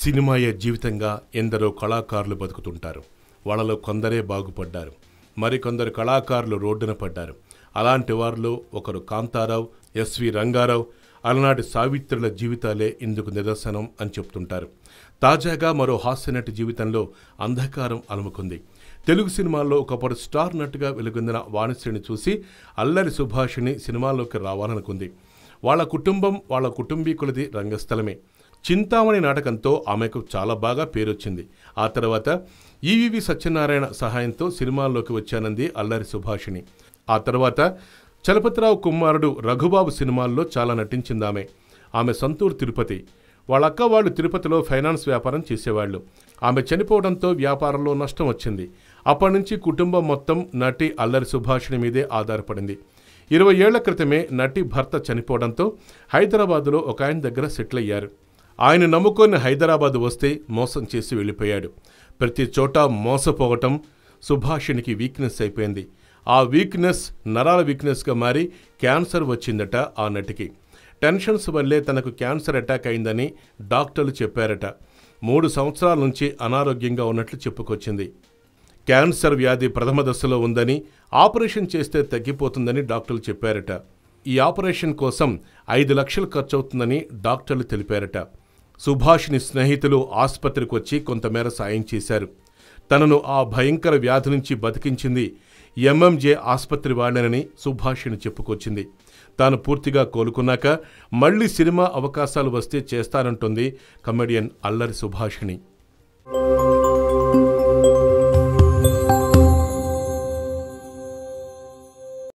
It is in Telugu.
సినిమాయే జీవితంగా ఎందరో కళాకారులు బతుకుతుంటారు. వాళ్ళలో కొందరే బాగుపడ్డారు, మరికొందరు కళాకారులు రోడ్డున పడ్డారు. అలాంటి వారిలో ఒకరు కాంతారావు, ఎస్వి రంగారావు, అలనాటి సావిత్రుల జీవితాలే ఇందుకు నిదర్శనం అని చెప్తుంటారు. తాజాగా మరో హాస్యనటి జీవితంలో అంధకారం అలుముకుంది. తెలుగు సినిమాల్లో ఒకప్పుడు స్టార్ నటుగా వెలుగొందిన వాణిశ్రీని చూసి అల్లరి సుభాషిణి సినిమాల్లోకి రావాలనుకుంది. వాళ్ళ కుటుంబం, వాళ్ళ కుటుంబీకులది రంగస్థలమే. చింతామణి నాటకంతో ఆమెకు చాలా బాగా పేరొచ్చింది. ఆ తర్వాత ఈవీవి సత్యనారాయణ సహాయంతో సినిమాల్లోకి వచ్చానంది అల్లరి సుభాషిణి. ఆ తర్వాత చలపతిరావు కుమారుడు రఘుబాబు సినిమాల్లో చాలా నటించిందామె. ఆమె సొంతూరు తిరుపతి. వాళ్ళక్క వాళ్ళు తిరుపతిలో ఫైనాన్స్ వ్యాపారం చేసేవాళ్ళు. ఆమె చనిపోవడంతో వ్యాపారంలో నష్టం వచ్చింది. అప్పటి నుంచి కుటుంబం మొత్తం నటి అల్లరి సుభాషిణి మీదే ఆధారపడింది. 20 ఏళ్ల క్రితమే నటి భర్త చనిపోవడంతో హైదరాబాదులో ఒక ఆయన దగ్గర సెటిల్ అయ్యారు. ఆయన నమ్ముకొని హైదరాబాద్ వస్తే మోసం చేసి వెళ్ళిపోయాడు. ప్రతి చోట మోసపోవటం సుభాషిణికి వీక్నెస్ అయిపోయింది. ఆ వీక్నెస్ నరాల వీక్నెస్గా మారి క్యాన్సర్ వచ్చిందట ఆ నటికి. టెన్షన్స్ వల్లే తనకు క్యాన్సర్ అటాక్ అయిందని డాక్టర్లు చెప్పారట. 3 సంవత్సరాల నుంచి అనారోగ్యంగా ఉన్నట్లు చెప్పుకొచ్చింది. క్యాన్సర్ వ్యాధి ప్రథమ దశలో ఉందని, ఆపరేషన్ చేస్తే తగ్గిపోతుందని డాక్టర్లు చెప్పారట. ఈ ఆపరేషన్ కోసం 5 లక్షలు ఖర్చవుతుందని డాక్టర్లు తెలిపారట. సుభాషిణి స్నేహితులు ఆసుపత్రికి వచ్చి కొంతమేర సాయం చేశారు. తనను ఆ భయంకర వ్యాధి నుంచి బతికించింది ఎంఎంజే ఆసుపత్రి వాళ్ళనని సుభాషిణి చెప్పుకొచ్చింది. తాను పూర్తిగా కోలుకున్నాక మళ్లీ సినిమా అవకాశాలు వస్తే చేస్తానంటుంది కమెడియన్ అల్లరి సుభాషిణి.